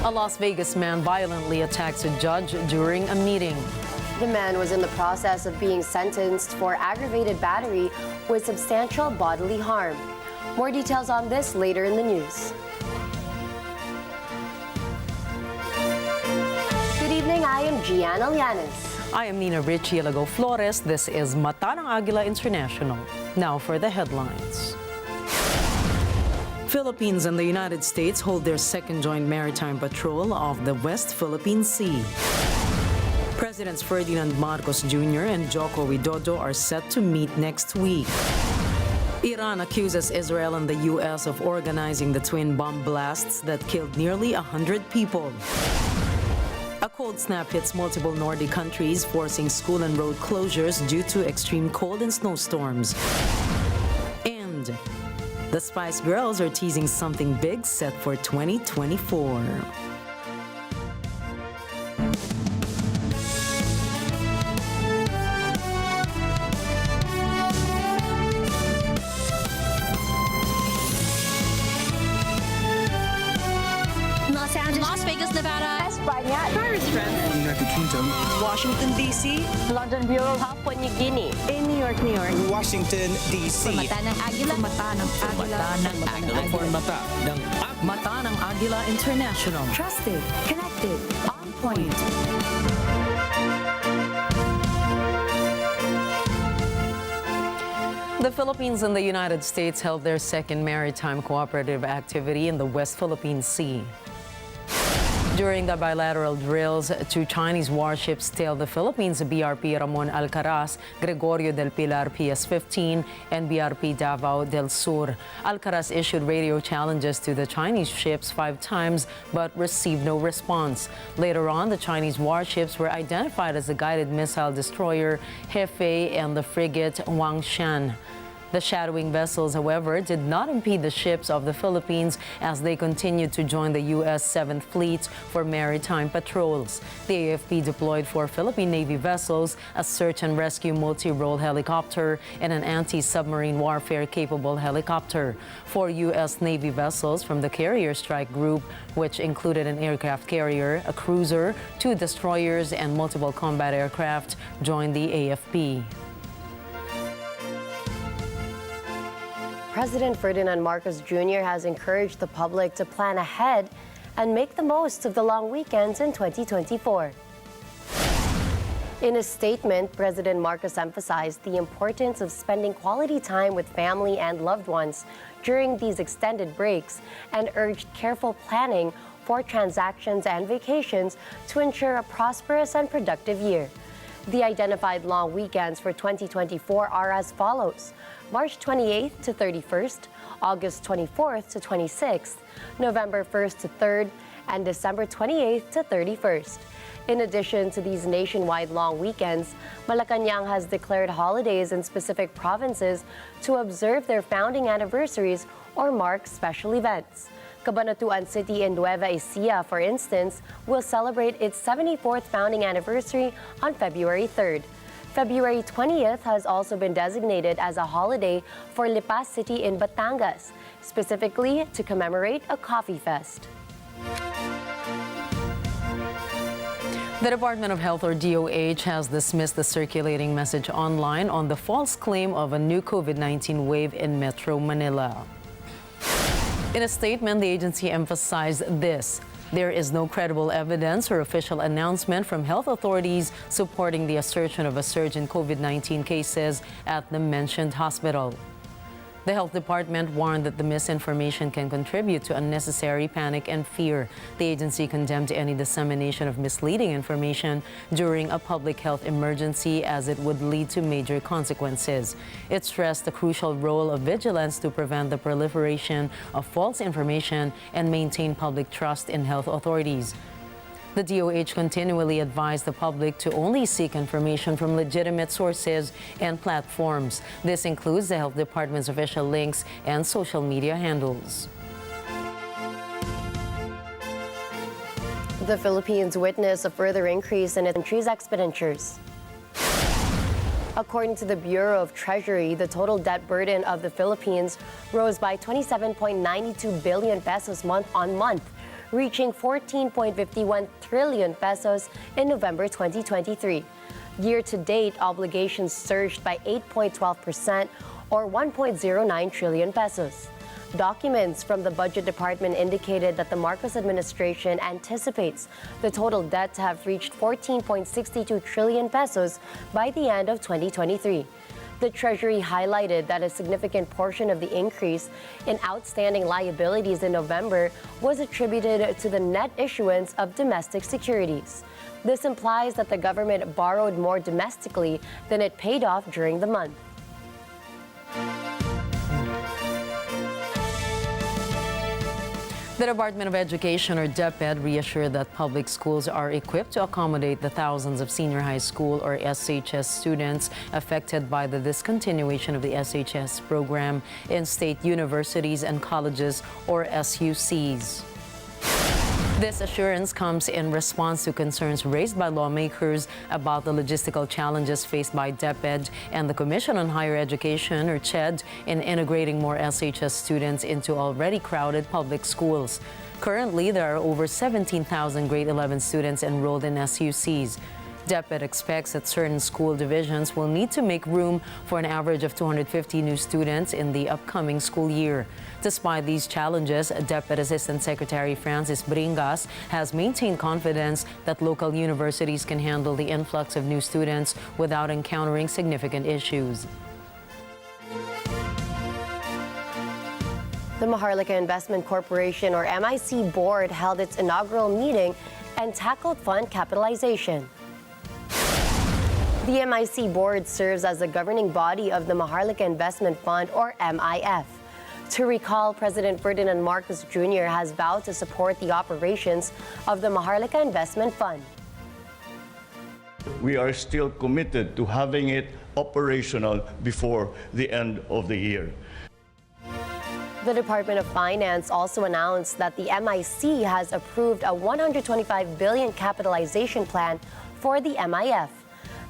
A Las Vegas man violently attacks a judge during a meeting. The man was in the process of being sentenced for aggravated battery with substantial bodily harm. More details on this later in the news. Good evening, I am Gianna Llanes. I am Nina Richie Lago Flores. This is Mata ng Agila International. Now for the headlines. Philippines and the United States hold their second joint maritime patrol of the West Philippine Sea. Presidents Ferdinand Marcos Jr. and Joko Widodo are set to meet next week. Iran accuses Israel and the U.S. of organizing the twin bomb blasts that killed nearly 100 people. A cold snap hits multiple Nordic countries, forcing school and road closures due to extreme cold and snowstorms. And the Spice Girls are teasing something big set for 2024. Las Vegas, Nevada. España, Paris, France, United Kingdom, Washington, D.C. London Bureau, Papua New Guinea, in New York, Washington, D.C. Mata ng Agila. Mata ng Agila. Mata ng Mata ng Agila International. Trusted, connected, on point. The Philippines and the United States held their second maritime cooperative activity in the West Philippine Sea. During the bilateral drills, two Chinese warships tailed the Philippines BRP Ramon Alcaraz, Gregorio del Pilar PS-15, and BRP Davao del Sur. Alcaraz issued radio challenges to the Chinese ships 5 times but received no response. Later on, the Chinese warships were identified as the guided missile destroyer Hefei and the frigate Wangshan. The shadowing vessels, however, did not impede the ships of the Philippines as they continued to join the U.S. 7th Fleet for maritime patrols. The AFP deployed 4 Philippine Navy vessels, a search and rescue multi-role helicopter, and an anti-submarine warfare-capable helicopter. 4 U.S. Navy vessels from the Carrier Strike Group, which included an aircraft carrier, a cruiser, 2 destroyers, and multiple combat aircraft, joined the AFP. President Ferdinand Marcos Jr. has encouraged the public to plan ahead and make the most of the long weekends in 2024. In a statement, President Marcos emphasized the importance of spending quality time with family and loved ones during these extended breaks and urged careful planning for transactions and vacations to ensure a prosperous and productive year. The identified long weekends for 2024 are as follows: March 28th to 31st, August 24th to 26th, November 1st to 3rd, and December 28th to 31st. In addition to these nationwide long weekends, Malacanang has declared holidays in specific provinces to observe their founding anniversaries or mark special events. Cabanatuan City in u.s.a, for instance, will celebrate its 74th founding anniversary on February 3rd. February 20th has also been designated as a holiday for Lipa City in Batangas, specifically to commemorate a coffee fest. The Department of Health, or DOH, has dismissed the circulating message online on the false claim of a new COVID-19 wave in Metro Manila. In a statement, the agency emphasized this: there is no credible evidence or official announcement from health authorities supporting the assertion of a surge in COVID-19 cases at the mentioned hospital. The health department warned that the misinformation can contribute to unnecessary panic and fear. The agency condemned any dissemination of misleading information during a public health emergency, as it would lead to major consequences. It stressed the crucial role of vigilance to prevent the proliferation of false information and maintain public trust in health authorities. The DOH continually advised the public to only seek information from legitimate sources and platforms. This includes the Health Department's official links and social media handles. The Philippines witnessed a further increase in its country's expenditures. According to the Bureau of Treasury, the total debt burden of the Philippines rose by 27.92 billion pesos month on month, reaching 14.51 trillion pesos in November 2023. Year-to-date, obligations surged by 8.12% or 1.09 trillion pesos. Documents from the Budget Department indicated that the Marcos administration anticipates the total debt to have reached 14.62 trillion pesos by the end of 2023. The Treasury highlighted that a significant portion of the increase in outstanding liabilities in November was attributed to the net issuance of domestic securities. This implies that the government borrowed more domestically than it paid off during the month. The Department of Education, or DepEd, reassured that public schools are equipped to accommodate the thousands of senior high school or SHS students affected by the discontinuation of the SHS program in state universities and colleges, or SUCs. This assurance comes in response to concerns raised by lawmakers about the logistical challenges faced by DepEd and the Commission on Higher Education, or CHED, in integrating more SHS students into already crowded public schools. Currently, there are over 17,000 grade 11 students enrolled in SUCs. DepEd expects that certain school divisions will need to make room for an average of 250 new students in the upcoming school year. Despite these challenges, DepEd Assistant Secretary Francis Bringas has maintained confidence that local universities can handle the influx of new students without encountering significant issues. The Maharlika Investment Corporation, or MIC Board, held its inaugural meeting and tackled fund capitalization. The MIC Board serves as the governing body of the Maharlika Investment Fund, or MIF. To recall, President Ferdinand Marcos Jr. has vowed to support the operations of the Maharlika Investment Fund. We are still committed to having it operational before the end of the year. The Department of Finance also announced that the MIC has approved a 125 billion capitalization plan for the MIF.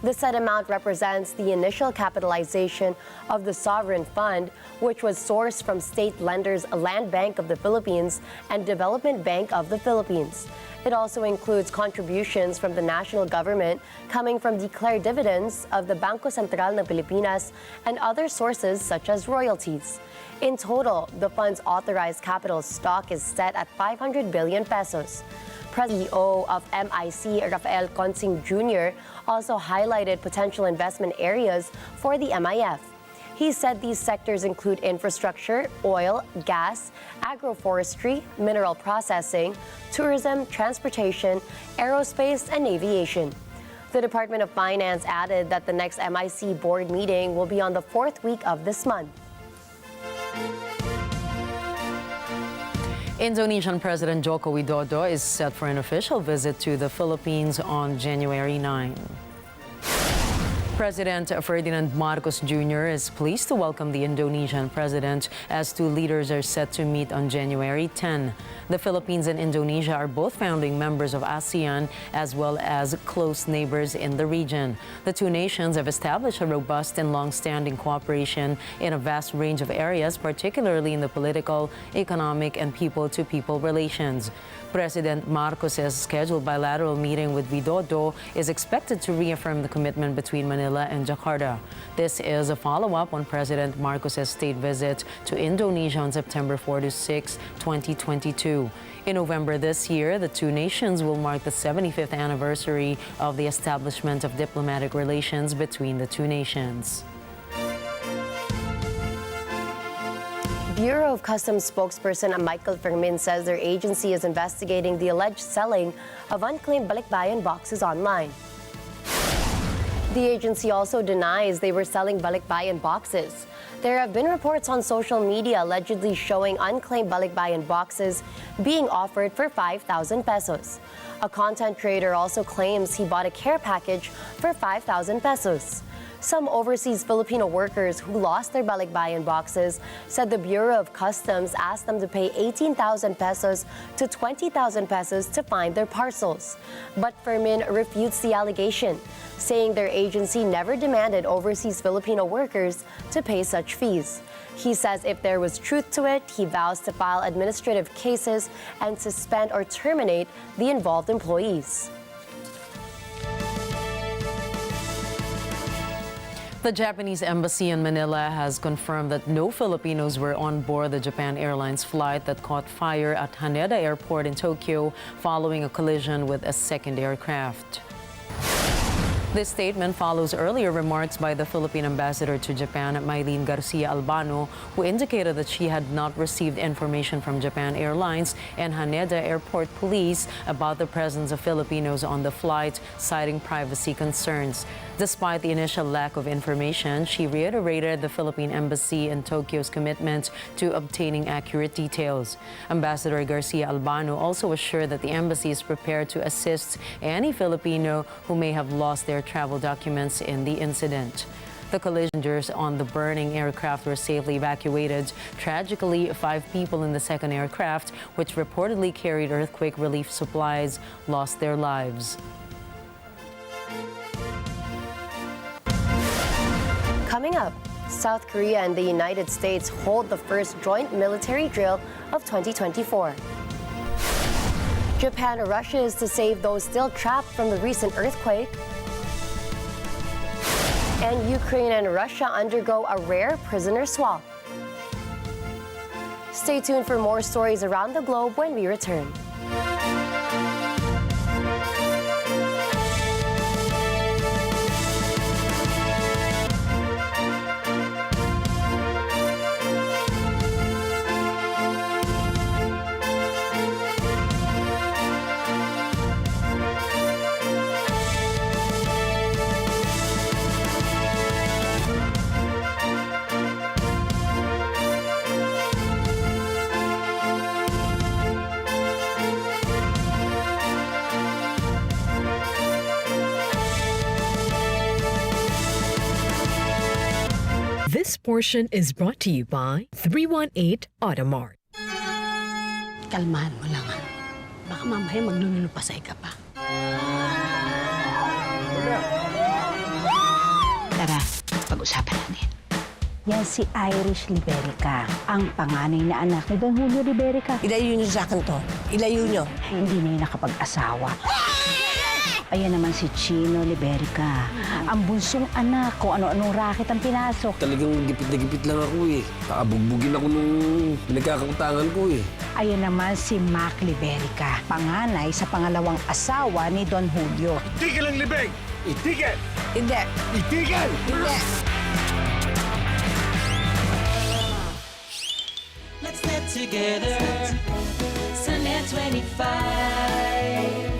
The said amount represents the initial capitalization of the sovereign fund, which was sourced from state lenders Land Bank of the Philippines and Development Bank of the Philippines. It also includes contributions from the national government coming from declared dividends of the Bangko Sentral ng Pilipinas and other sources such as royalties. In total, the fund's authorized capital stock is set at 500 billion pesos. President of MIC, Rafael Consing Jr., also highlighted potential investment areas for the MIF. He said these sectors include infrastructure, oil, gas, agroforestry, mineral processing, tourism, transportation, aerospace, and aviation. The Department of Finance added that the next MIC board meeting will be on the 4th week of this month. Indonesian President Joko Widodo is set for an official visit to the Philippines on January 9. President Ferdinand Marcos Jr. is pleased to welcome the Indonesian president as two leaders are set to meet on January 10. The Philippines and Indonesia are both founding members of ASEAN as well as close neighbors in the region. The two nations have established a robust and long-standing cooperation in a vast range of areas, particularly in the political, economic, and people-to-people relations. President Marcos's scheduled bilateral meeting with Widodo is expected to reaffirm the commitment between Manila and Jakarta. This is a follow-up on President Marcos's state visit to Indonesia on September 4 to 6, 2022. In November this year, the two nations will mark the 75th anniversary of the establishment of diplomatic relations between the two nations. Bureau of Customs spokesperson Michael Fermin says their agency is investigating the alleged selling of unclaimed balikbayan boxes online. The agency also denies they were selling balikbayan boxes. There have been reports on social media allegedly showing unclaimed balikbayan boxes being offered for 5,000 pesos. A content creator also claims he bought a care package for 5,000 pesos. Some overseas Filipino workers who lost their balikbayan boxes said the Bureau of Customs asked them to pay 18,000 pesos to 20,000 pesos to find their parcels. But Fermin refutes the allegation, saying their agency never demanded overseas Filipino workers to pay such fees. He says if there was truth to it, he vows to file administrative cases and suspend or terminate the involved employees. The Japanese embassy in Manila has confirmed that no Filipinos were on board the Japan Airlines flight that caught fire at Haneda Airport in Tokyo following a collision with a second aircraft. This statement follows earlier remarks by the Philippine ambassador to Japan, Maylene Garcia Albano, who indicated that she had not received information from Japan Airlines and Haneda Airport Police about the presence of Filipinos on the flight, citing privacy concerns. Despite the initial lack of information, she reiterated the Philippine Embassy in Tokyo's commitment to obtaining accurate details. Ambassador Garcia Albano also assured that the embassy is prepared to assist any Filipino who may have lost their travel documents in the incident. The collisioners on the burning aircraft were safely evacuated. Tragically, 5 people in the second aircraft, which reportedly carried earthquake relief supplies, lost their lives. Coming up, South Korea and the United States hold the first joint military drill of 2024. Japan rushes to save those still trapped from the recent earthquake. And Ukraine and Russia undergo a rare prisoner swap. Stay tuned for more stories around the globe when we return. This portion is brought to you by 318 Automart. Kalmahan mo lang, ha? Baka mamaya maglulupasay ka pa. Tara, pag-usapan natin. Yan si Irish Liberica, ang panganay na anak ni Don Julio Liberica. Ilayo niyo sa akin to. Ilayo niyo. Hindi na yun nakapag-asawa. Ayan naman si Chino Liberica, ang bunsong anak, kung ano-anong racket ang pinasok. Talagang gipit na gipit lang ako eh. Nakabugbugin ako nung pinagkakautangan ko eh. Ayan naman si Mac Liberica, panganay sa pangalawang asawa ni Don Julio. Itigil ang libeng! Itigil! Hindi. Itigil! Hindi. Let's get together. Sunday 25.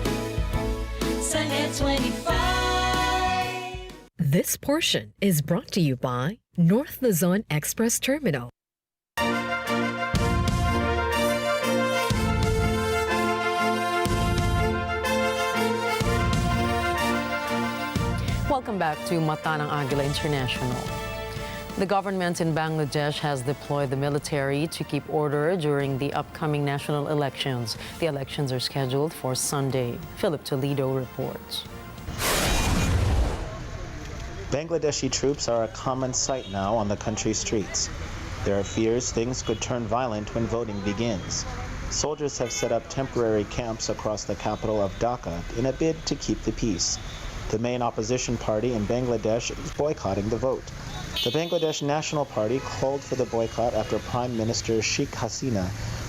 Sunday 25. This portion is brought to you by North Luzon Express Terminal. Welcome back to Mata ng Agila International. The government in Bangladesh has deployed the military to keep order during the upcoming national elections. The elections are scheduled for Sunday. Philip Toledo reports. Bangladeshi troops are a common sight now on the country's streets. There are fears things could turn violent when voting begins. Soldiers have set up temporary camps across the capital of Dhaka in a bid to keep the peace. The main opposition party in Bangladesh is boycotting the vote. The Bangladesh National Party called for the boycott after Prime Minister Sheikh Hasina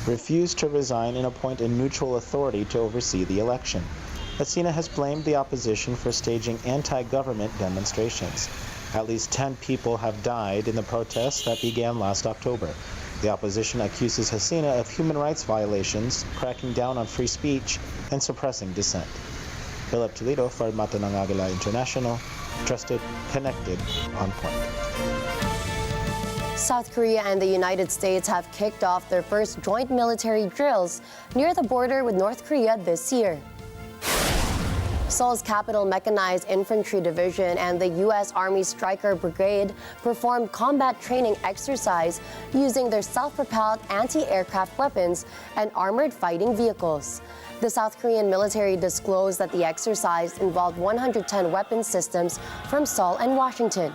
refused to resign and appoint a neutral authority to oversee the election. Hasina has blamed the opposition for staging anti-government demonstrations. At least 10 people have died in the protests that began last October. The opposition accuses Hasina of human rights violations, cracking down on free speech, and suppressing dissent. Philip Toledo for Mata ng Agila International, trusted, connected, on point. South Korea and the United States have kicked off their first joint military drills near the border with North Korea this year. Seoul's Capital Mechanized Infantry Division and the U.S. Army Stryker Brigade performed combat training exercise using their self-propelled anti-aircraft weapons and armored fighting vehicles. The South Korean military disclosed that the exercise involved 110 weapon systems from Seoul and Washington.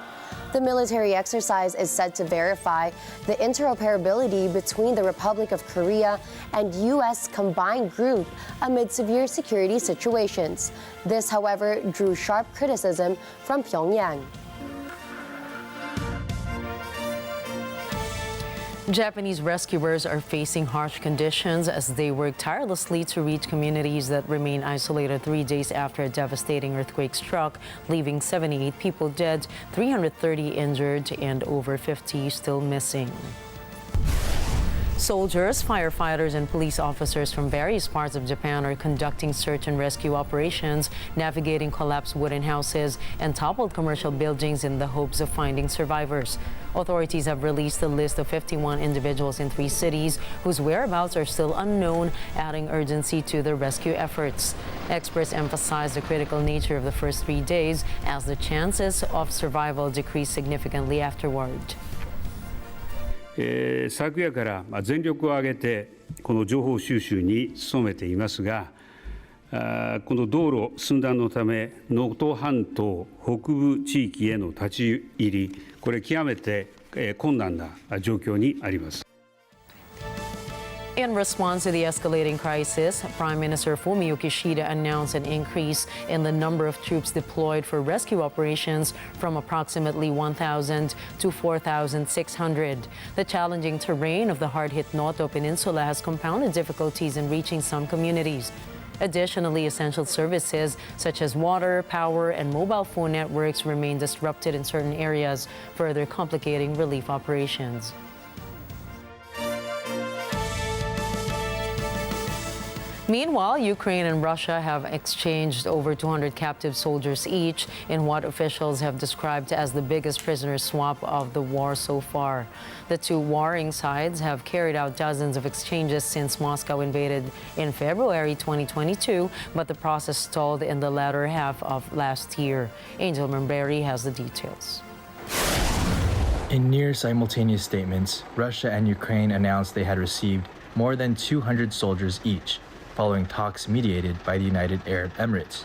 The military exercise is said to verify the interoperability between the Republic of Korea and U.S. combined group amid severe security situations. This, however, drew sharp criticism from Pyongyang. Japanese rescuers are facing harsh conditions as they work tirelessly to reach communities that remain isolated 3 days after a devastating earthquake struck, leaving 78 people dead, 330 injured, and over 50 still missing. Soldiers, firefighters, and police officers from various parts of Japan are conducting search and rescue operations, navigating collapsed wooden houses and toppled commercial buildings in the hopes of finding survivors. Authorities have released a list of 51 individuals in 3 cities whose whereabouts are still unknown, adding urgency to the rescue efforts. Experts emphasize the critical nature of the first 3 days as the chances of survival decrease significantly afterward. 昨夜から全力を挙げてこの情報収集に努めていますが、この道路寸断のため能登半島北部地域への立ち入り、これ極めて困難な状況にあります。In response to the escalating crisis, Prime Minister Fumio Kishida announced an increase in the number of troops deployed for rescue operations from approximately 1,000 to 4,600. The challenging terrain of the hard-hit Noto Peninsula has compounded difficulties in reaching some communities. Additionally, essential services such as water, power, and mobile phone networks remain disrupted in certain areas, further complicating relief operations. Meanwhile, Ukraine and Russia have exchanged over 200 captive soldiers each in what officials have described as the biggest prisoner swap of the war so far. The two warring sides have carried out dozens of exchanges since Moscow invaded in February 2022, but the process stalled in the latter half of last year. Angel Memberi has the details. In near simultaneous statements, Russia and Ukraine announced they had received more than 200 soldiers each, following talks mediated by the United Arab Emirates.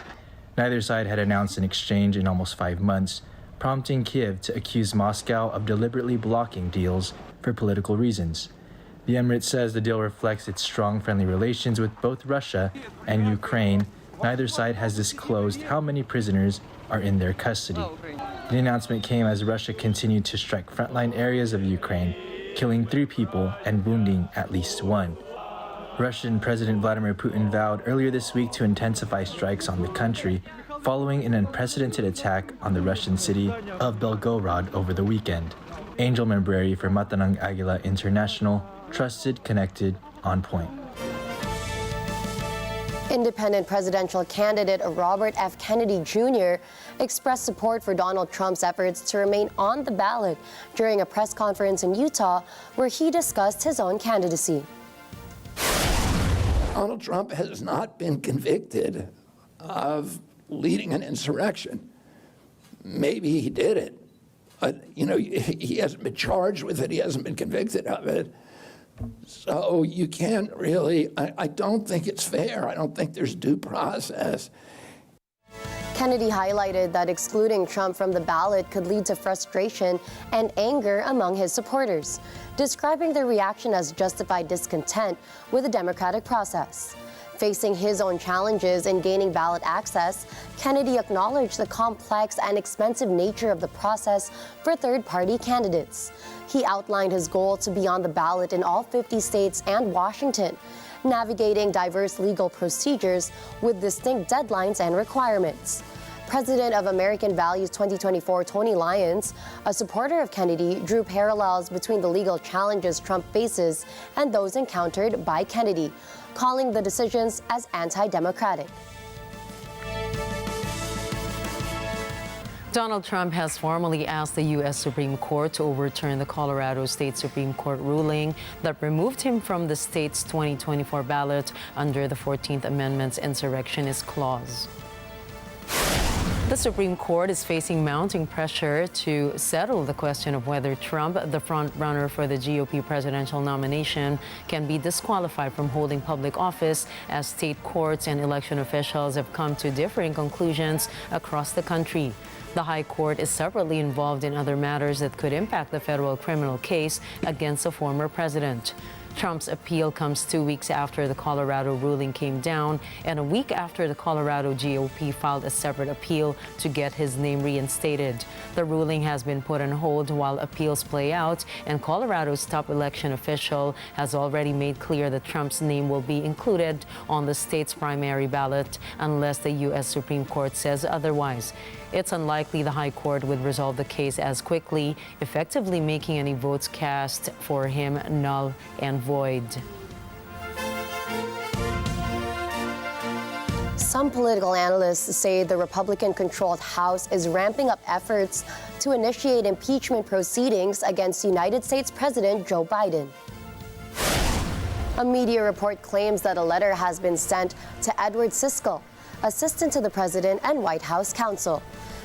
Neither side had announced an exchange in almost 5 months, prompting Kiev to accuse Moscow of deliberately blocking deals for political reasons. The Emirates says the deal reflects its strong friendly relations with both Russia and Ukraine. Neither side has disclosed how many prisoners are in their custody. The announcement came as Russia continued to strike frontline areas of Ukraine, killing 3 people and wounding at least 1. Russian President Vladimir Putin vowed earlier this week to intensify strikes on the country following an unprecedented attack on the Russian city of Belgorod over the weekend. Angel Memberi for Matanang Agila International, trusted, connected, on point. Independent presidential candidate Robert F. Kennedy Jr. expressed support for Donald Trump's efforts to remain on the ballot during a press conference in Utah where he discussed his own candidacy. Donald Trump has not been convicted of leading an insurrection. Maybe he did it, but he hasn't been charged with it. He hasn't been convicted of it. So you can't really, I don't think it's fair. I don't think there's due process. Kennedy highlighted that excluding Trump from the ballot could lead to frustration and anger among his supporters, describing their reaction as justified discontent with the democratic process. Facing his own challenges in gaining ballot access, Kennedy acknowledged the complex and expensive nature of the process for third-party candidates. He outlined his goal to be on the ballot in all 50 states and Washington, navigating diverse legal procedures with distinct deadlines and requirements. President of American Values 2024, Tony Lyons, a supporter of Kennedy, drew parallels between the legal challenges Trump faces and those encountered by Kennedy, calling the decisions as anti-democratic. Donald Trump has formally asked the U.S. Supreme Court to overturn the Colorado State Supreme Court ruling that removed him from the state's 2024 ballot under the 14th Amendment's insurrectionist clause. The Supreme Court is facing mounting pressure to settle the question of whether Trump, the front-runner for the GOP presidential nomination, can be disqualified from holding public office, as state courts and election officials have come to differing conclusions across the country. The High Court is separately involved in other matters that could impact the federal criminal case against the former president. Trump's appeal comes 2 weeks after the Colorado ruling came down and a week after the Colorado GOP filed a separate appeal to get his name reinstated. The ruling has been put on hold while appeals play out, and Colorado's top election official has already made clear that Trump's name will be included on the state's primary ballot unless the U.S. Supreme Court says otherwise. It's unlikely the High Court would resolve the case as quickly, effectively making any votes cast for him null and void. Some political analysts say the Republican-controlled House is ramping up efforts to initiate impeachment proceedings against United States President Joe Biden. A media report claims that a letter has been sent to Edward Siskel, assistant to the president and White House counsel.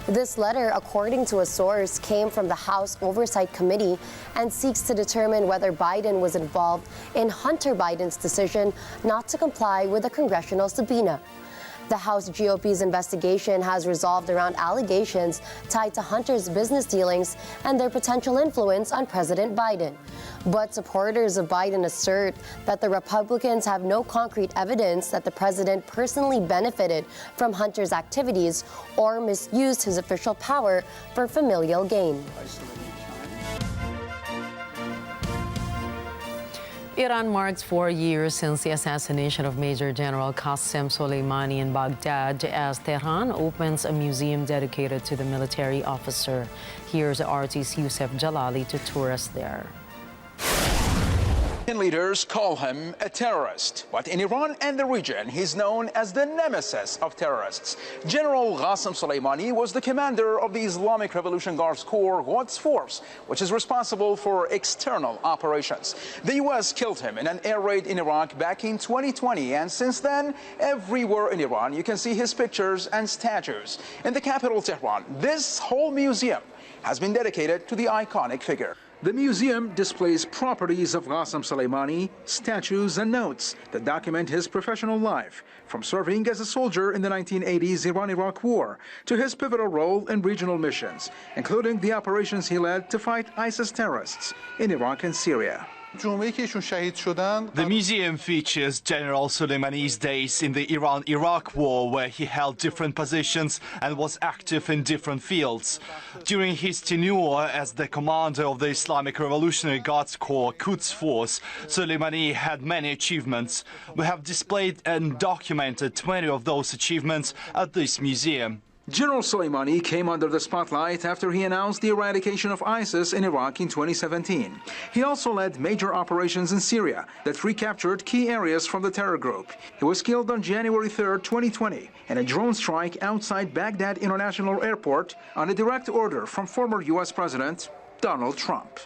This letter, according to a source, came from the House Oversight Committee and seeks to determine whether Biden was involved in Hunter Biden's decision not to comply with a congressional subpoena. The House GOP's investigation has resolved around allegations tied to Hunter's business dealings and their potential influence on President Biden. But supporters of Biden assert that the Republicans have no concrete evidence that the president personally benefited from Hunter's activities or misused his official power for familial gain. Iran marks 4 years since the assassination of Major General Qasem Soleimani in Baghdad, as Tehran opens a museum dedicated to the military officer. Here's RT's Youssef Jalali to tour us there. Leaders call him a terrorist, but in Iran and the region, he's known as the nemesis of terrorists. General Qasem Soleimani was the commander of the Islamic Revolution Guards Corps Quds Force, which is responsible for external operations. The U.S. killed him in an air raid in Iraq back in 2020, and since then, everywhere in Iran, you can see his pictures and statues. In the capital, Tehran, this whole museum has been dedicated to the iconic figure. The museum displays properties of Qasem Soleimani, statues and notes that document his professional life, from serving as a soldier in the 1980s Iran-Iraq War to his pivotal role in regional missions, including the operations he led to fight ISIS terrorists in Iraq and Syria. The museum features General Soleimani's days in the Iran-Iraq War, where he held different positions and was active in different fields. During his tenure as the commander of the Islamic Revolutionary Guards Corps Quds Force, Soleimani had many achievements. We have displayed and documented 20 of those achievements at this museum. General Soleimani came under the spotlight after he announced the eradication of ISIS in Iraq in 2017. He also led major operations in Syria that recaptured key areas from the terror group. He was killed on January 3, 2020, in a drone strike outside Baghdad International Airport on a direct order from former U.S. President Donald Trump.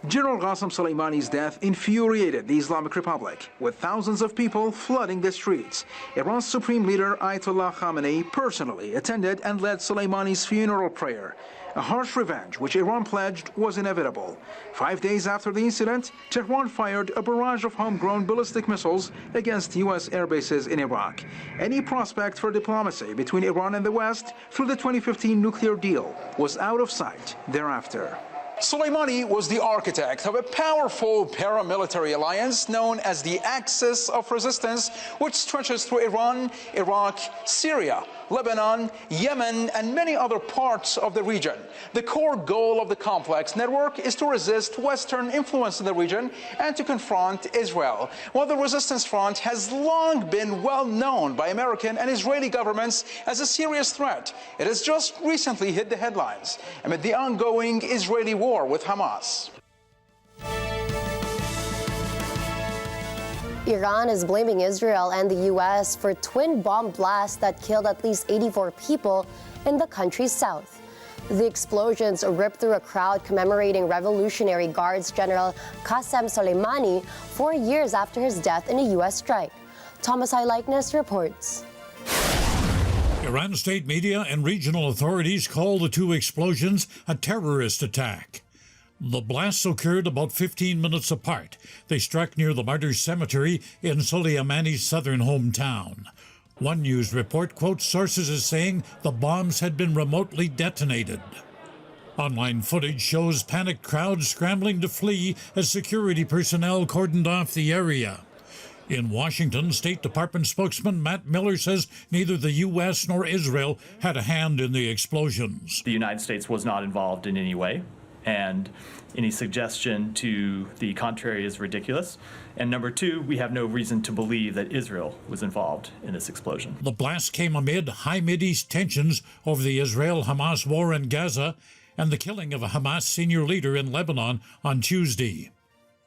General Qasem Soleimani's death infuriated the Islamic Republic, with thousands of people flooding the streets. Iran's supreme leader Ayatollah Khamenei personally attended and led Soleimani's funeral prayer. A harsh revenge, which Iran pledged, was inevitable. 5 days after the incident, Tehran fired a barrage of homegrown ballistic missiles against U.S. air bases in Iraq. Any prospect for diplomacy between Iran and the West through the 2015 nuclear deal was out of sight thereafter. Soleimani was the architect of a powerful paramilitary alliance known as the Axis of Resistance, which stretches through Iran, Iraq, Syria, Lebanon, Yemen, and many other parts of the region. The core goal of the complex network is to resist Western influence in the region and to confront Israel. While the resistance front has long been well known by American and Israeli governments as a serious threat, it has just recently hit the headlines amid the ongoing Israeli war with Hamas. Iran is blaming Israel and the U.S. for twin bomb blasts that killed at least 84 people in the country's south. The explosions ripped through a crowd commemorating Revolutionary Guards General Qasem Soleimani 4 years after his death in a U.S. strike. Thomas I. Likeness reports. Iran state media and regional authorities call the two explosions a terrorist attack. The blasts occurred about 15 minutes apart. They struck near the Martyrs Cemetery in Soleimani's southern hometown. One news report quotes sources as saying the bombs had been remotely detonated. Online footage shows panicked crowds scrambling to flee as security personnel cordoned off the area. In Washington, State Department spokesman Matt Miller says neither the U.S. nor Israel had a hand in the explosions. The United States was not involved in any way, and any suggestion to the contrary is ridiculous. And number two, we have no reason to believe that Israel was involved in this explosion. The blast came amid high Mideast tensions over the Israel-Hamas war in Gaza and the killing of a Hamas senior leader in Lebanon on Tuesday.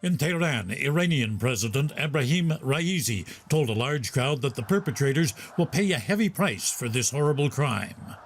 In Tehran, Iranian President Ebrahim Raisi told a large crowd that the perpetrators will pay a heavy price for this horrible crime.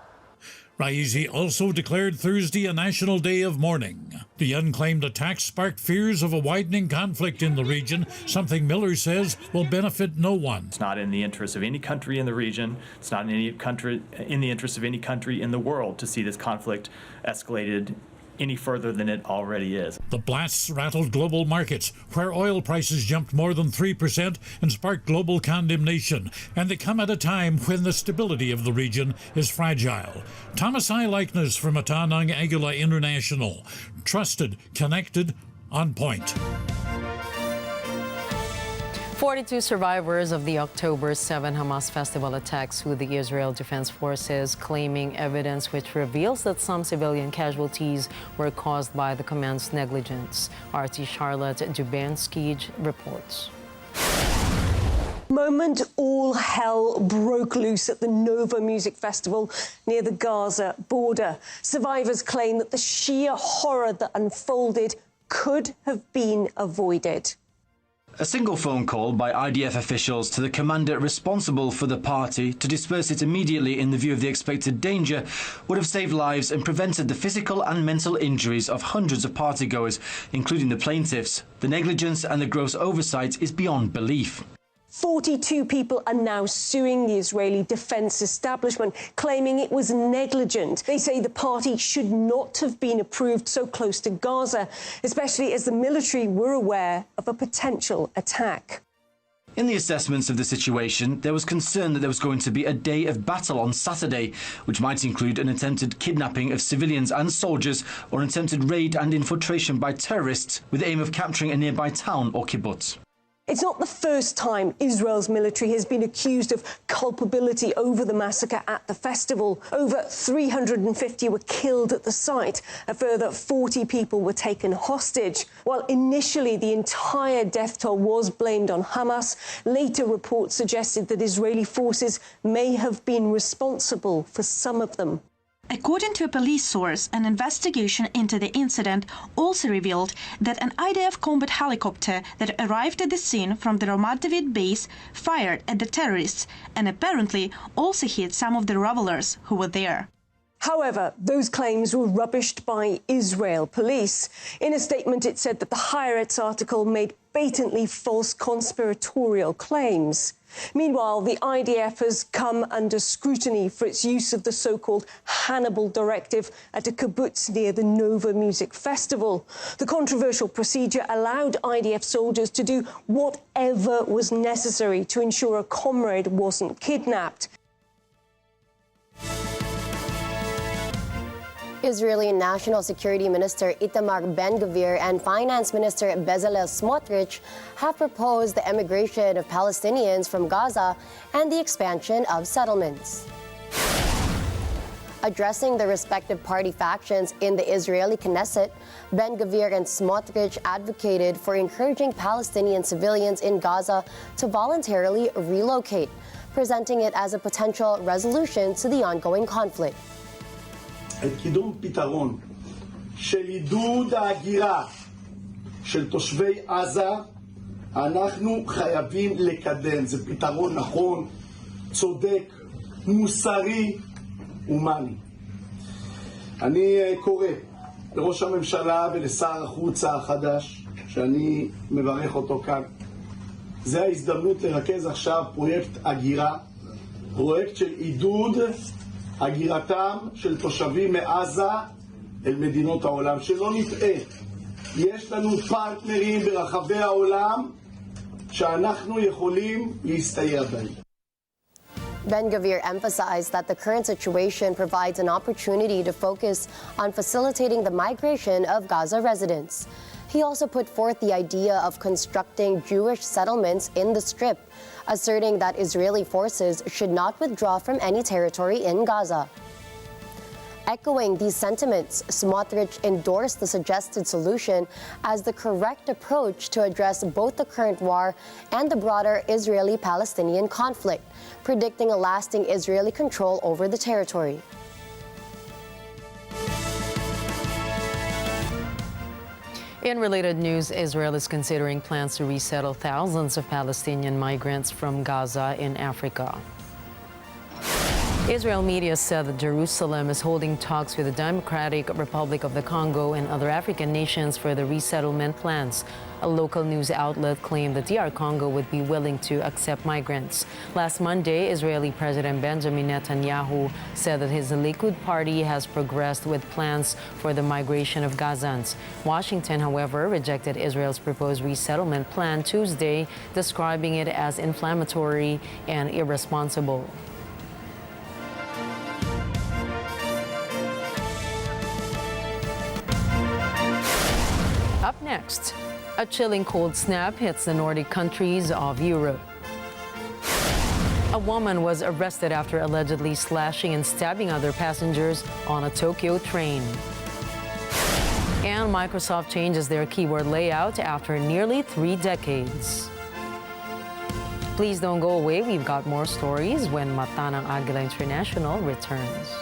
Raisi also declared Thursday a national day of mourning. The unclaimed attack sparked fears of a widening conflict in the region, something Miller says will benefit no one. It's not in the interest of any country in the region. It's not in the interest of any country in the world to see this conflict escalated any further than it already is. The blasts rattled global markets, where oil prices jumped more than 3% and sparked global condemnation. And they come at a time when the stability of the region is fragile. Thomas I. Likeness from Atanang Agila International. Trusted, connected, on point. 42 survivors of the October 7 Hamas festival attacks sued the Israel Defense Forces, claiming evidence which reveals that some civilian casualties were caused by the command's negligence. RT Charlotte Dubansky reports. Moment all hell broke loose at the Nova Music Festival near the Gaza border. Survivors claim that the sheer horror that unfolded could have been avoided. A single phone call by IDF officials to the commander responsible for the party to disperse it immediately in the view of the expected danger would have saved lives and prevented the physical and mental injuries of hundreds of partygoers, including the plaintiffs. The negligence and the gross oversight is beyond belief. 42 people are now suing the Israeli defense establishment, claiming it was negligent. They say the party should not have been approved so close to Gaza, especially as the military were aware of a potential attack. In the assessments of the situation, there was concern that there was going to be a day of battle on Saturday, which might include an attempted kidnapping of civilians and soldiers or an attempted raid and infiltration by terrorists with the aim of capturing a nearby town or kibbutz. It's not the first time Israel's military has been accused of culpability over the massacre at the festival. Over 350 were killed at the site. A further 40 people were taken hostage. While initially the entire death toll was blamed on Hamas, later reports suggested that Israeli forces may have been responsible for some of them. According to a police source, an investigation into the incident also revealed that an IDF combat helicopter that arrived at the scene from the Ramat David base fired at the terrorists and apparently also hit some of the revelers who were there. However, those claims were rubbished by Israel police. In a statement, it said that the Haaretz article made blatantly false conspiratorial claims. Meanwhile, the IDF has come under scrutiny for its use of the so-called Hannibal Directive at a kibbutz near the Nova Music Festival. The controversial procedure allowed IDF soldiers to do whatever was necessary to ensure a comrade wasn't kidnapped. Israeli National Security Minister Itamar Ben-Gvir and Finance Minister Bezalel Smotrich have proposed the emigration of Palestinians from Gaza and the expansion of settlements. Addressing the respective party factions in the Israeli Knesset, Ben-Gvir and Smotrich advocated for encouraging Palestinian civilians in Gaza to voluntarily relocate, presenting it as a potential resolution to the ongoing conflict. את קידום פתרון של עידוד ההגירה של תושבי עזה אנחנו חייבים לקדם. זה פתרון נכון, צודק, מוסרי, הומני. אני קורא לראש הממשלה ולשר החוץ החדש, שאני מברך אותו כאן. זה ההזדמנות לרכז עכשיו פרויקט הגירה פרויקט של עידוד הגירתם של תושבים מעזה אל מדינות העולם. שלא נטעה, יש לנו פרטנרים ברחבי העולם שאנחנו יכולים להסתייע בהם. Ben-Gvir emphasized that the current situation provides an opportunity to focus on facilitating the migration of Gaza residents. He also put forth the idea of constructing Jewish settlements in the Strip, asserting that Israeli forces should not withdraw from any territory in Gaza. Echoing these sentiments, Smotrich endorsed the suggested solution as the correct approach to address both the current war and the broader Israeli-Palestinian conflict, predicting a lasting Israeli control over the territory. In related news, Israel is considering plans to resettle thousands of Palestinian migrants from Gaza in Africa. Israel media said that Jerusalem is holding talks with the Democratic Republic of the Congo and other African nations for the resettlement plans. A local news outlet claimed that DR Congo would be willing to accept migrants. Last Monday, Israeli President Benjamin Netanyahu said that his Likud party has progressed with plans for the migration of Gazans. Washington, however, rejected Israel's proposed resettlement plan Tuesday, describing it as inflammatory and irresponsible. Up next, a chilling cold snap hits the Nordic countries of Europe. A woman was arrested after allegedly slashing and stabbing other passengers on a Tokyo train. And Microsoft changes their keyboard layout after nearly 3 decades. Please don't go away. We've got more stories when Mata ng Agila International returns.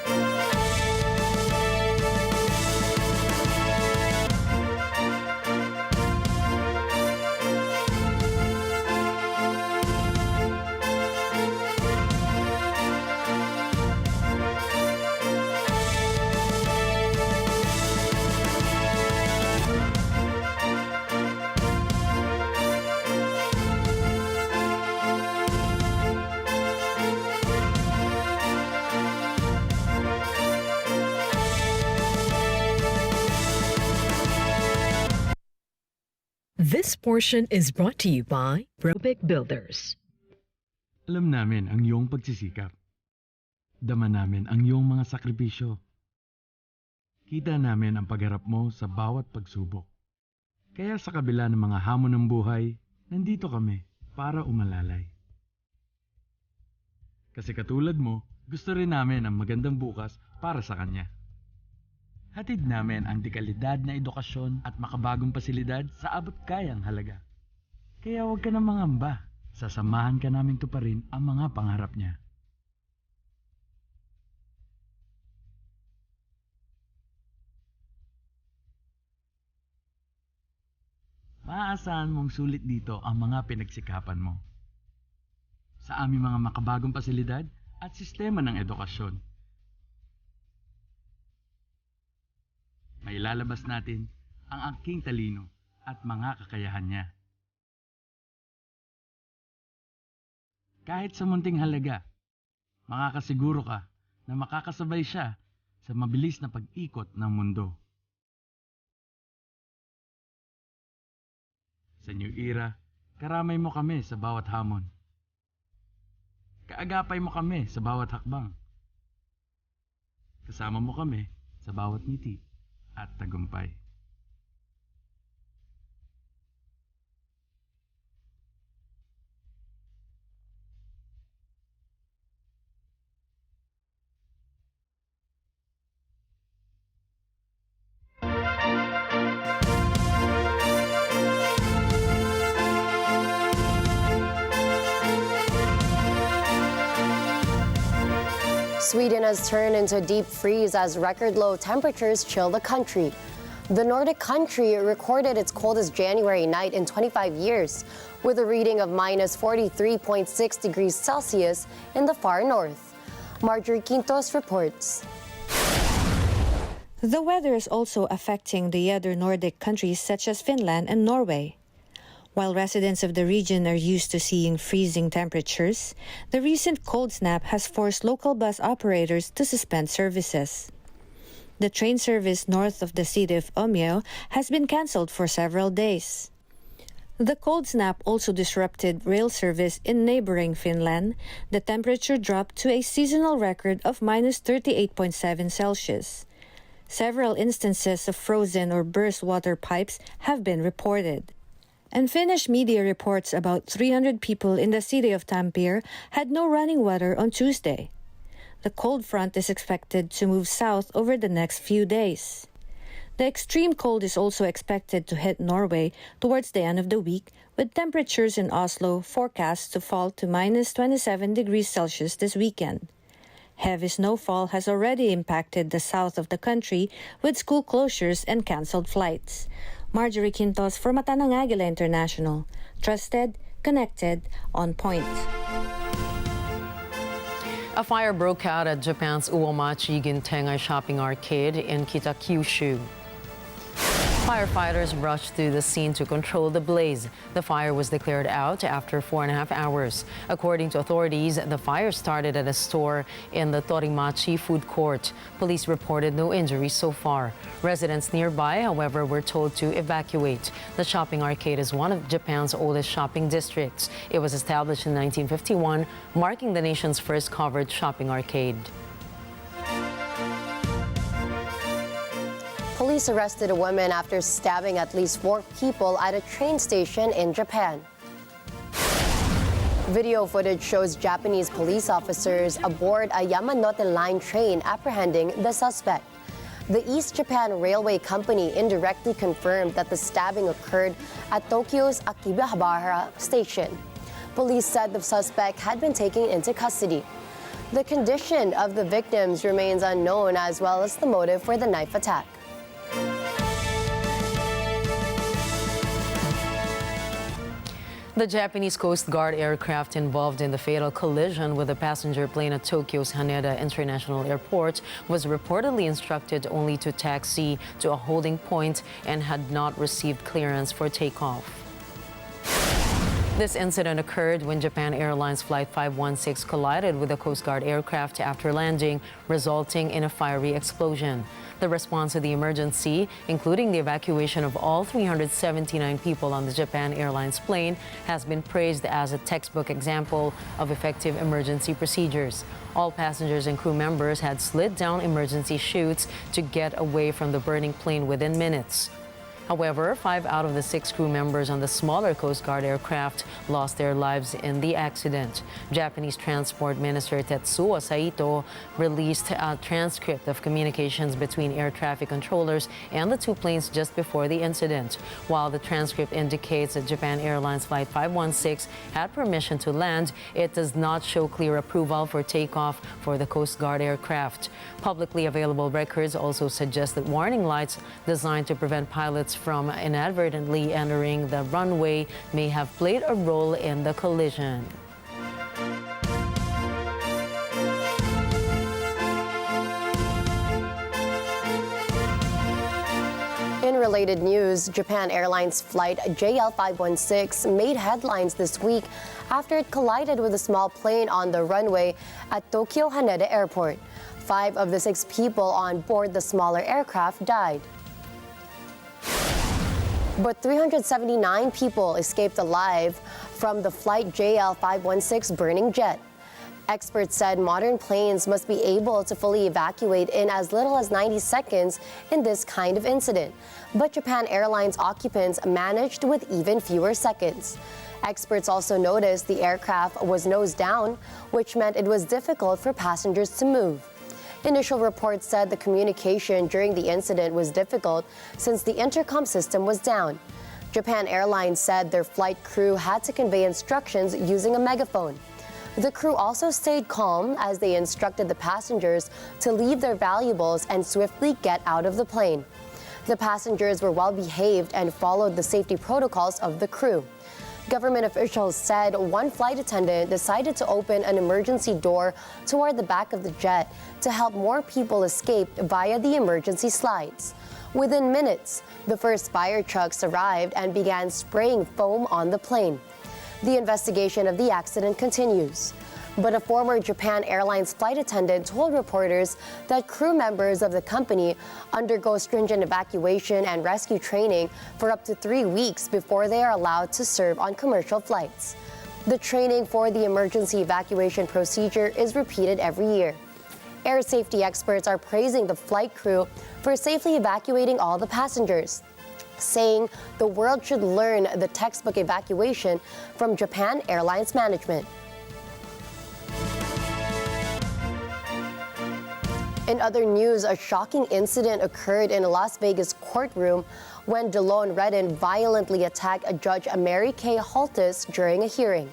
This portion is brought to you by Brobic Builders. Alam namin ang iyong pagsisikap. Dama namin ang iyong mga sakripisyo. Kita namin ang pagharap mo sa bawat pagsubok. Kaya sa kabila ng mga hamon ng buhay, nandito kami para umalalay. Kasi katulad mo, gusto rin namin ang magandang bukas para sa kanya. Hatid namin ang dekalidad na edukasyon at makabagong pasilidad sa abot kayang halaga. Kaya huwag ka na mangamba. Sasamahan ka namin tuparin ang mga pangarap niya. Maaasahan mong sulit dito ang mga pinagsikapan mo. Sa aming mga makabagong pasilidad at sistema ng edukasyon. May lalabas natin ang aking talino at mga kakayahan niya. Kahit sa munting halaga, makakasiguro ka na makakasabay siya sa mabilis na pag-ikot ng mundo. Sa New Era, karamay mo kami sa bawat hamon. Kaagapay mo kami sa bawat hakbang. Kasama mo kami sa bawat ngiti at tagumpay. Sweden has turned into a deep freeze as record low temperatures chill the country. The Nordic country recorded its coldest January night in 25 years, with a reading of minus 43.6 degrees Celsius in the far north. Marjorie Quintos reports. The weather is also affecting the other Nordic countries such as Finland and Norway. While residents of the region are used to seeing freezing temperatures, the recent cold snap has forced local bus operators to suspend services. The train service north of the city of Umeå has been cancelled for several days. The cold snap also disrupted rail service in neighboring Finland. The temperature dropped to a seasonal record of minus 38.7 Celsius. Several instances of frozen or burst water pipes have been reported. And Finnish media reports about 300 people in the city of Tampere had no running water on Tuesday. The cold front is expected to move south over the next few days. The extreme cold is also expected to hit Norway towards the end of the week, with temperatures in Oslo forecast to fall to minus 27 degrees Celsius this weekend. Heavy snowfall has already impacted the south of the country, with school closures and cancelled flights. Marjorie Quintos for Mata ng Agila International. Trusted, connected, on point. A fire broke out at Japan's u.s.a Gintengai shopping arcade in Kita-Kyushu. Firefighters rushed to the scene to control the blaze. The fire was declared out after 4.5 hours. According to authorities, the fire started at a store in the Torimachi food court. Police reported no injuries so far. Residents nearby, however, were told to evacuate. The shopping arcade is one of Japan's oldest shopping districts. It was established in 1951, marking the nation's first covered shopping arcade. Police arrested a woman after stabbing at least 4 people at a train station in Japan. Video footage shows Japanese police officers aboard a Yamanote Line train apprehending the suspect. The East Japan Railway Company indirectly confirmed that the stabbing occurred at Tokyo's Akihabara station. Police said the suspect had been taken into custody. The condition of the victims remains unknown, as well as the motive for the knife attack. The Japanese Coast Guard aircraft involved in the fatal collision with a passenger plane at Tokyo's Haneda International Airport was reportedly instructed only to taxi to a holding point and had not received clearance for takeoff. This incident occurred when Japan Airlines Flight 516 collided with a Coast Guard aircraft after landing, resulting in a fiery explosion. The response to the emergency, including the evacuation of all 379 people on the Japan Airlines plane, has been praised as a textbook example of effective emergency procedures. All passengers and crew members had slid down emergency chutes to get away from the burning plane within minutes. However, 5 out of the 6 crew members on the smaller Coast Guard aircraft lost their lives in the accident. Japanese Transport Minister Tetsuo Saito released a transcript of communications between air traffic controllers and the 2 planes just before the incident. While the transcript indicates that Japan Airlines Flight 516 had permission to land, it does not show clear approval for takeoff for the Coast Guard aircraft. Publicly available records also suggest that warning lights designed to prevent pilots from inadvertently entering the runway may have played a role in the collision. In related news, Japan Airlines flight JL516 made headlines this week after it collided with a small plane on the runway at Tokyo Haneda Airport. 5 of the 6 people on board the smaller aircraft died. But 379 people escaped alive from the flight JL516 burning jet. Experts said modern planes must be able to fully evacuate in as little as 90 seconds in this kind of incident. But Japan Airlines occupants managed with even fewer seconds. Experts also noticed the aircraft was nose down, which meant it was difficult for passengers to move. Initial reports said the communication during the incident was difficult since the intercom system was down. Japan Airlines said their flight crew had to convey instructions using a megaphone. The crew also stayed calm as they instructed the passengers to leave their valuables and swiftly get out of the plane. The passengers were well behaved and followed the safety protocols of the crew. Government officials said one flight attendant decided to open an emergency door toward the back of the jet to help more people escape via the emergency slides. Within minutes, the first fire trucks arrived and began spraying foam on the plane. The investigation of the accident continues. But a former Japan Airlines flight attendant told reporters that crew members of the company undergo stringent evacuation and rescue training for up to 3 weeks before they are allowed to serve on commercial flights. The training for the emergency evacuation procedure is repeated every year. Air safety experts are praising the flight crew for safely evacuating all the passengers, saying the world should learn the textbook evacuation from Japan Airlines management. In other news, a shocking incident occurred in a Las Vegas courtroom when Delon Redden violently attacked Judge Mary Kay Holtis during a hearing.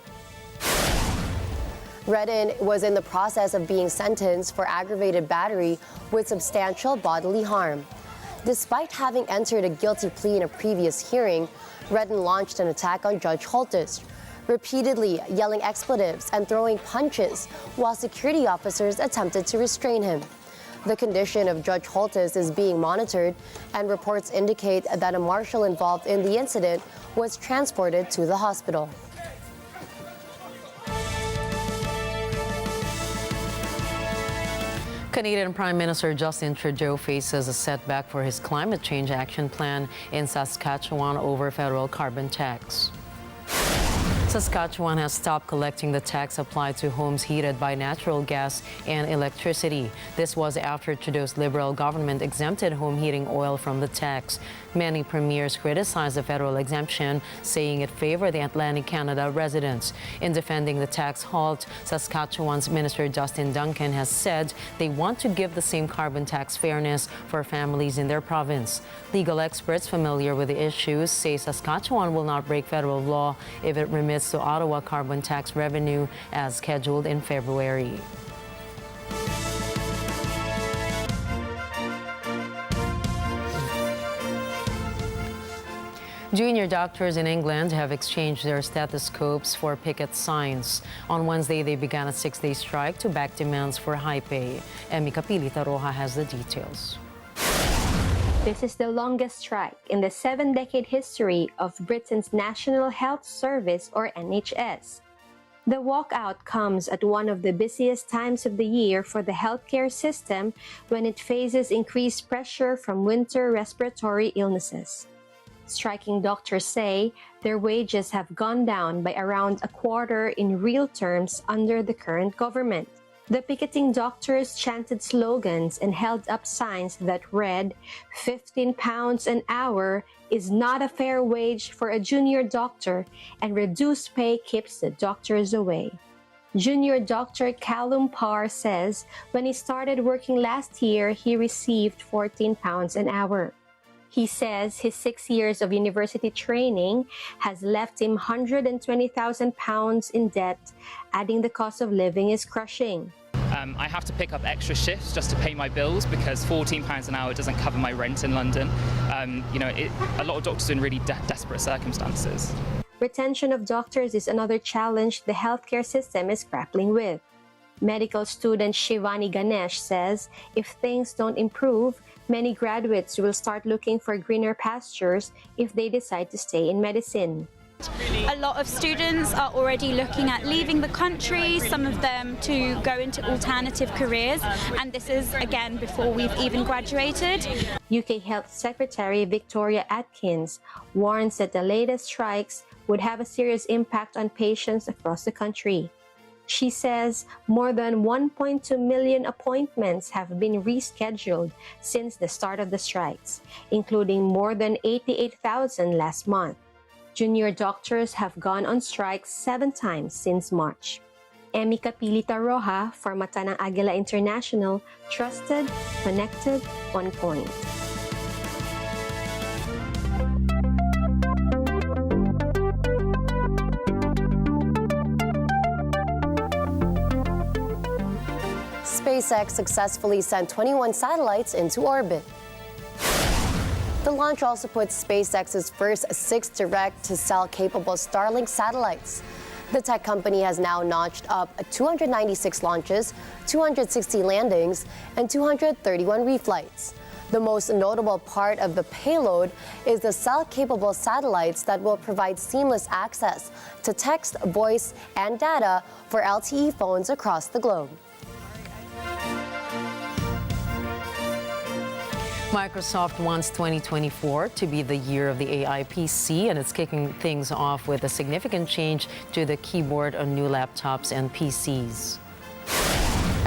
Redden was in the process of being sentenced for aggravated battery with substantial bodily harm. Despite having entered a guilty plea in a previous hearing, Redden launched an attack on Judge Holtis, repeatedly yelling expletives and throwing punches while security officers attempted to restrain him. The condition of Judge Holtis is being monitored, and reports indicate that a marshal involved in the incident was transported to the hospital. Canadian Prime Minister Justin Trudeau faces a setback for his climate change action plan in Saskatchewan over federal carbon tax. Saskatchewan has stopped collecting the tax applied to homes heated by natural gas and electricity. This was after Trudeau's Liberal government exempted home heating oil from the tax. Many premiers criticized the federal exemption, saying it favored the Atlantic Canada residents. In defending the tax halt, Saskatchewan's Minister Justin Duncan has said they want to give the same carbon tax fairness for families in their province. Legal experts familiar with the issues say Saskatchewan will not break federal law if it remits to Ottawa carbon tax revenue as scheduled in February. Junior doctors in England have exchanged their stethoscopes for picket signs. On Wednesday, they began a 6-day strike to back demands for high pay. Emi Capilita Roja has the details. This is the longest strike in the 7-decade history of Britain's National Health Service, or NHS. The walkout comes at one of the busiest times of the year for the healthcare system when it faces increased pressure from winter respiratory illnesses. Striking doctors say their wages have gone down by around a quarter in real terms under the current government. The picketing doctors chanted slogans and held up signs that read, £15 an hour is not a fair wage for a junior doctor, and reduced pay keeps the doctors away. Junior Dr. Callum Parr says when he started working last year, he received £14 an hour. He says his 6 years of university training has left him £120,000 in debt, adding the cost of living is crushing. I have to pick up extra shifts just to pay my bills because £14 an hour doesn't cover my rent in London. A lot of doctors are in really desperate circumstances. Retention of doctors is another challenge the healthcare system is grappling with. Medical student Shivani Ganesh says if things don't improve, many graduates will start looking for greener pastures if they decide to stay in medicine. A lot of students are already looking at leaving the country, some of them to go into alternative careers, and this is again before we've even graduated. UK Health Secretary Victoria Atkins warns that the latest strikes would have a serious impact on patients across the country. She says more than 1.2 million appointments have been rescheduled since the start of the strikes, including more than 88,000 last month. Junior doctors have gone on strike 7 times since March. Emi Capilita Roja for Mata ng Agila International, trusted, connected, on point. SpaceX successfully sent 21 satellites into orbit. The launch also puts SpaceX's first 6 direct-to-cell capable Starlink satellites. The tech company has now notched up 296 launches, 260 landings, and 231 reflights. The most notable part of the payload is the cell-capable satellites that will provide seamless access to text, voice, and data for LTE phones across the globe. Microsoft wants 2024 to be the year of the AI PC, and it's kicking things off with a significant change to the keyboard on new laptops and PCs.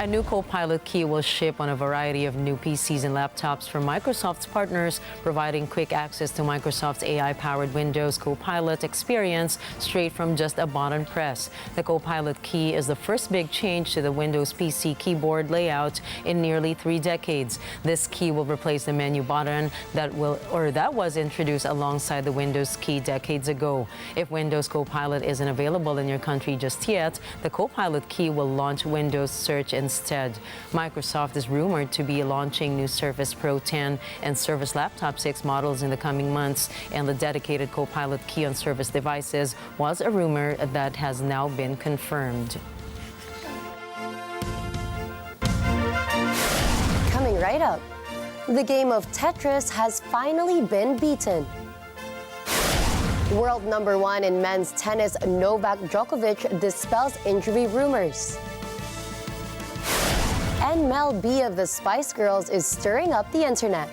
A new Copilot key will ship on a variety of new PCs and laptops from Microsoft's partners, providing quick access to Microsoft's AI-powered Windows Copilot experience straight from just a button press. The Copilot key is the first big change to the Windows PC keyboard layout in nearly 3 decades. This key will replace the menu button that was introduced alongside the Windows key decades ago. If Windows Copilot isn't available in your country just yet, the Copilot key will launch Windows Search instead. Microsoft is rumored to be launching new Surface Pro 10 and Surface Laptop 6 models in the coming months, and the dedicated Copilot key on Surface devices was a rumor that has now been confirmed. Coming right up, the game of Tetris has finally been beaten. World number 1 in men's tennis Novak Djokovic dispels injury rumors. And Mel B of the Spice Girls is stirring up the internet.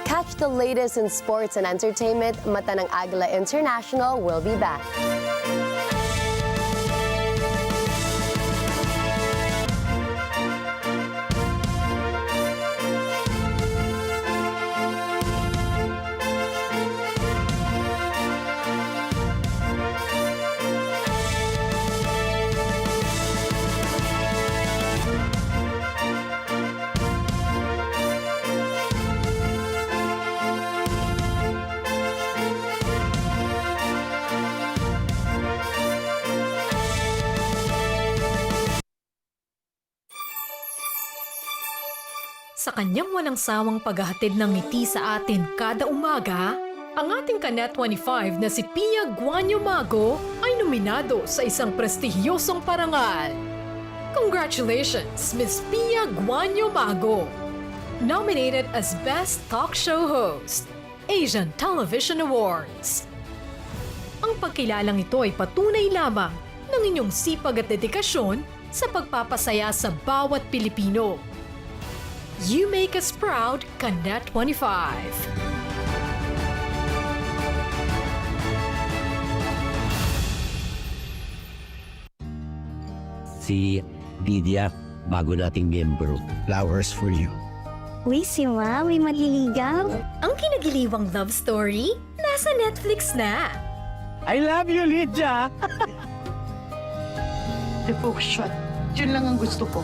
Catch the latest in sports and entertainment. Mata ng Agila International will be back. Sa kanyang walang sawang paghahatid ng ngiti sa atin kada umaga, ang ating Kanet 25 na si Pia Guanyo Mago ay nominado sa isang prestihiyosong parangal. Congratulations, Miss Pia Guanyo Mago! Nominated as Best Talk Show Host, Asian Television Awards. Ang pagkilalang ito ay patunay lamang ng inyong sipag at dedikasyon sa pagpapasaya sa bawat Pilipino. You make us proud, Kanet 25. Si Lydia, bago nating miyembro. Flowers for you. Uy, si Ma, may maliligaw. Ang kinagiliwang love story, nasa Netflix na. I love you, Lydia! Devotion. Yun lang ang gusto ko.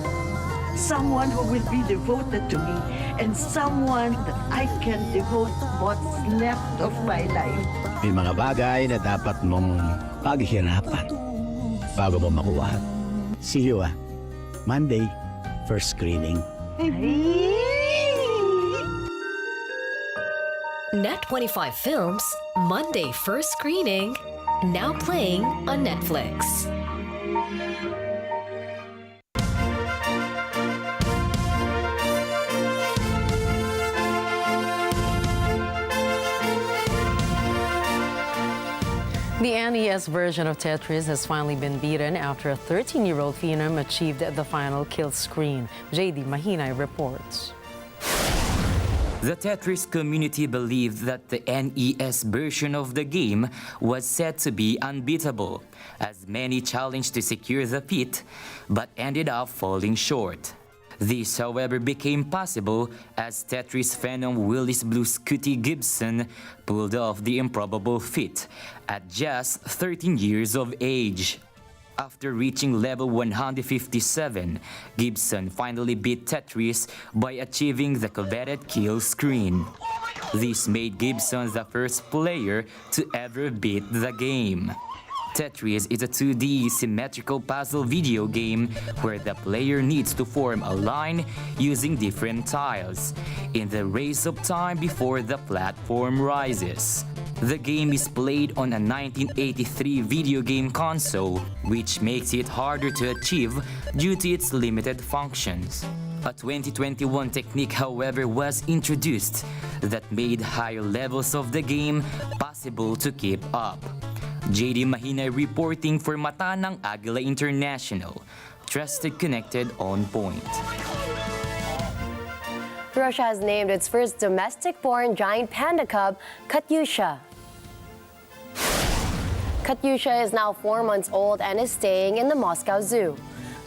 Someone who will be devoted to me and someone that I can devote what's left of my life. May mga bagay na dapat mong paghihirapan bago mo makuha. See you, Monday, first screening. Net 25 Films, Monday first screening, now playing on Netflix. The NES version of Tetris has finally been beaten after a 13-year-old phenom achieved the final kill screen. JD Mahinay reports. The Tetris community believed that the NES version of the game was said to be unbeatable, as many challenged to secure the feat, but ended up falling short. This, however, became possible as Tetris phenom Willis Blue Scooty Gibson pulled off the improbable feat at just 13 years of age. After reaching level 157, Gibson finally beat Tetris by achieving the coveted kill screen. This made Gibson the first player to ever beat the game. Tetris is a 2D symmetrical puzzle video game where the player needs to form a line using different tiles in the race of time before the platform rises. The game is played on a 1983 video game console, which makes it harder to achieve due to its limited functions. A 2021 technique, however, was introduced that made higher levels of the game possible to keep up. JD Mahinay reporting for Mata ng Agila International. Trusted, connected, on point. Russia has named its first domestic-born giant panda cub, Katyusha. Katyusha is now 4 months old and is staying in the Moscow Zoo.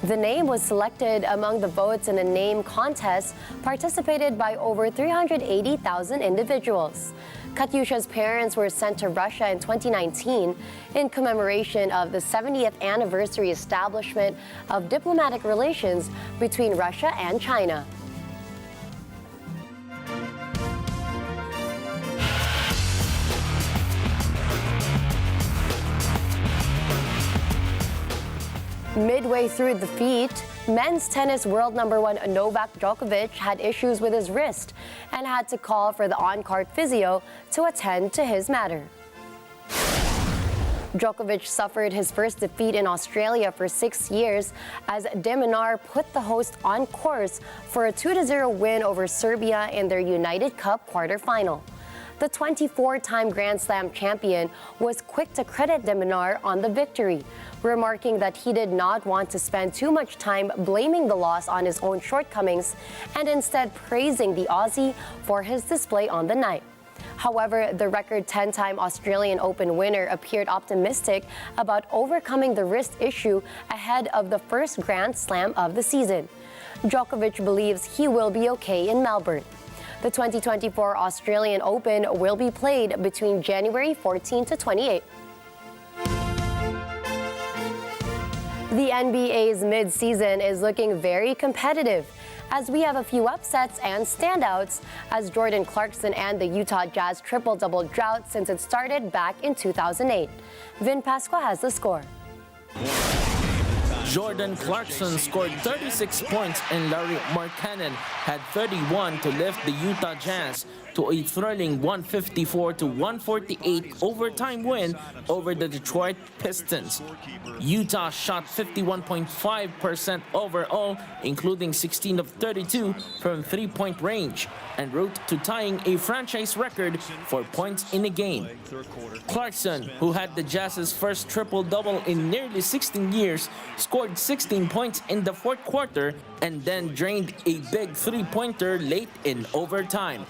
The name was selected among the votes in a name contest participated by over 380,000 individuals. Katyusha's parents were sent to Russia in 2019 in commemoration of the 70th anniversary establishment of diplomatic relations between Russia and China. Midway through the feat, men's tennis world #1 Novak Djokovic had issues with his wrist and had to call for the on-court physio to attend to his matter. Djokovic suffered his first defeat in Australia for 6 years as de Minaur put the host on course for a 2-0 win over Serbia in their United Cup quarterfinal. The 24-time Grand Slam champion was quick to credit de Minaur on the victory, remarking that he did not want to spend too much time blaming the loss on his own shortcomings and instead praising the Aussie for his display on the night. However, the record 10-time Australian Open winner appeared optimistic about overcoming the wrist issue ahead of the first Grand Slam of the season. Djokovic believes he will be okay in Melbourne. The 2024 Australian Open will be played between January 14 to 28. The NBA's mid-season is looking very competitive as we have a few upsets and standouts as Jordan Clarkson and the Utah Jazz triple-double drought since it started back in 2008. Vin Pasqua has the score. Jordan Clarkson scored 36 points and Larry Markkanen had 31 to lift the Utah Jazz to a thrilling 154-148 overtime win over the Detroit Pistons. Utah shot 51.5% overall, including 16 of 32 from three-point range, en route to tying a franchise record for points in a game. Clarkson, who had the Jazz's first triple-double in nearly 16 years, scored 16 points in the fourth quarter and then drained a big three-pointer late in overtime.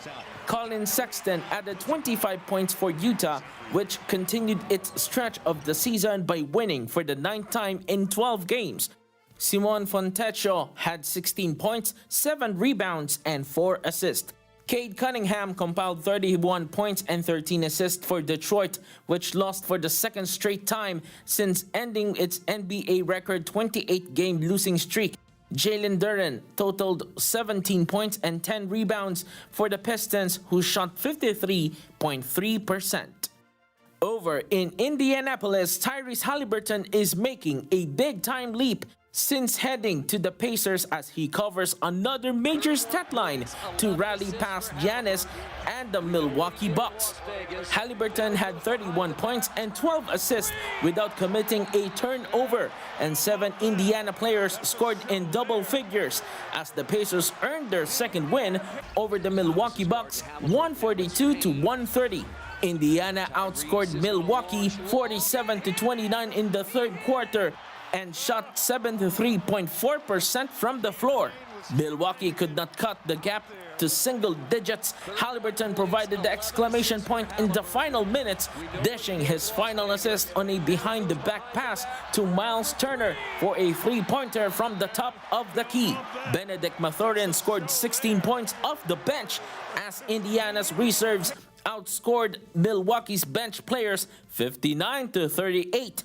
Colin Sexton added 25 points for Utah, which continued its stretch of the season by winning for the 9th time in 12 games. Simon Fontecchio had 16 points, 7 rebounds, and 4 assists. Cade Cunningham compiled 31 points and 13 assists for Detroit, which lost for the second straight time since ending its NBA record 28-game losing streak. Jalen Duren totaled 17 points and 10 rebounds for the Pistons, who shot 53.3%. Over in Indianapolis, Tyrese Haliburton is making a big-time leap since heading to the Pacers as he covers another major stat line to rally past Giannis and the Milwaukee Bucks. Haliburton had 31 points and 12 assists without committing a turnover, and 7 Indiana players scored in double figures as the Pacers earned their second win over the Milwaukee Bucks 142-130. Indiana outscored Milwaukee 47-29 in the third quarter and shot 73.4% from the floor. Milwaukee could not cut the gap to single digits. Haliburton provided the exclamation point in the final minutes, dishing his final assist on a behind-the-back pass to Miles Turner for a three-pointer from the top of the key. Benedict Mathurin scored 16 points off the bench as Indiana's reserves outscored Milwaukee's bench players 59-38.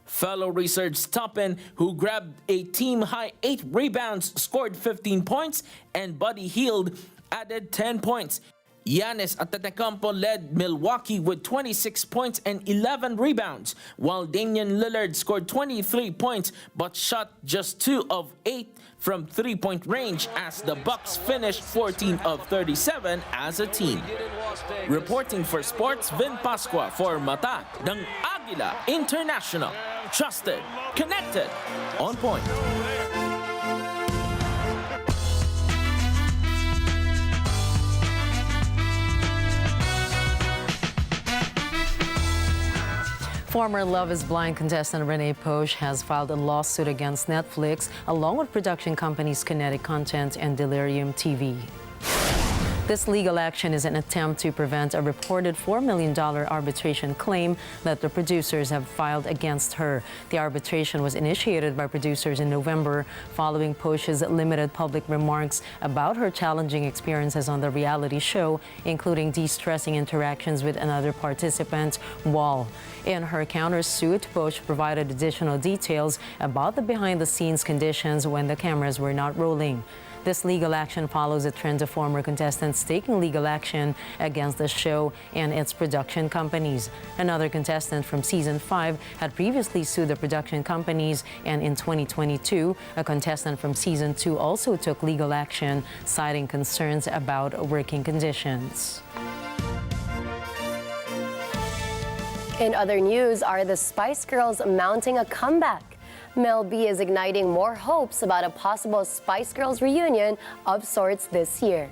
Fellow reserves Toppin, who grabbed a team-high 8 rebounds, scored 15 points, and Buddy Hield added 10 points. Giannis Antetokounmpo led Milwaukee with 26 points and 11 rebounds, while Damian Lillard scored 23 points but shot just 2 of 8 from three-point range as the Bucks finished 14 of 37 as a team. Reporting for Sports, Vin Pasqua for Mata ng Agila International. Trusted, connected, on point. Former Love is Blind contestant Renee Posh has filed a lawsuit against Netflix, along with production companies Kinetic Content and Delirium TV. This legal action is an attempt to prevent a reported $4 million arbitration claim that the producers have filed against her. The arbitration was initiated by producers in November following Posh's limited public remarks about her challenging experiences on the reality show, including distressing interactions with another participant, Wall. In her countersuit, Posh provided additional details about the behind-the-scenes conditions when the cameras were not rolling. This legal action follows a trend of former contestants taking legal action against the show and its production companies. Another contestant from Season 5 had previously sued the production companies, and in 2022, a contestant from Season 2 also took legal action, citing concerns about working conditions. In other news, are the Spice Girls mounting a comeback? Mel B is igniting more hopes about a possible Spice Girls reunion of sorts this year.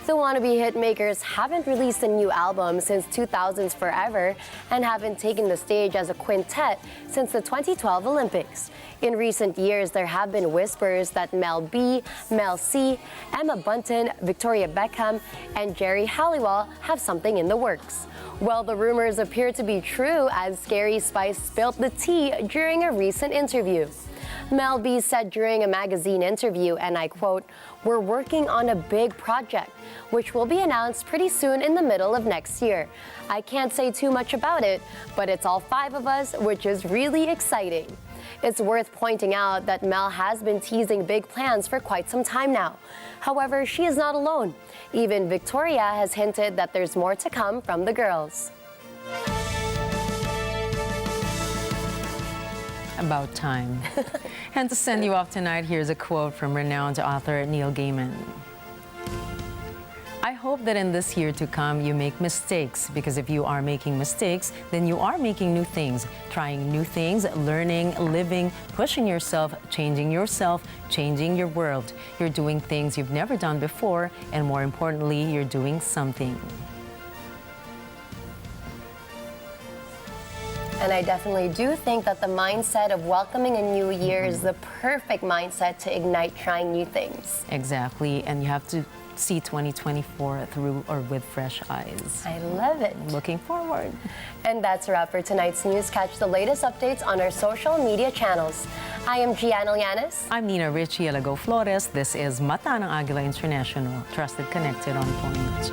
The wannabe hitmakers haven't released a new album since 2000's Forever and haven't taken the stage as a quintet since the 2012 Olympics. In recent years, there have been whispers that Mel B, Mel C, Emma Bunton, Victoria Beckham, and Jerry Halliwell have something in the works. Well, the rumors appear to be true as Scary Spice spilled the tea during a recent interview. Mel B said during a magazine interview, and I quote, "We're working on a big project, which will be announced pretty soon in the middle of next year. I can't say too much about it, but it's all 5 of us, which is really exciting." It's worth pointing out that Mel has been teasing big plans for quite some time now. However, she is not alone. Even Victoria has hinted that there's more to come from the girls. About time. And to send you off tonight, here's a quote from renowned author Neil Gaiman. "I hope that in this year to come you make mistakes, because if you are making mistakes, then you are making new things, trying new things, learning, living, pushing yourself, changing your world. You're doing things you've never done before, and more importantly, you're doing something." And I definitely do think that the mindset of welcoming a new year is the perfect mindset to ignite trying new things. Exactly, and you have to see 2024 through or with fresh eyes. I love it. Looking forward. And that's a wrap for tonight's news. Catch the latest updates on our social media channels. I am Gianna Llanes. I'm Nina Richie Alago Flores. This is Mata ng Agila International. Trusted, connected, on point.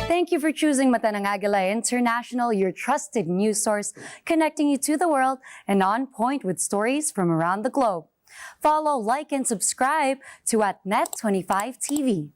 Thank you for choosing Mata ng Agila International, your trusted news source, connecting you to the world and on point with stories from around the globe. Follow, like, and subscribe to @Net25 TV.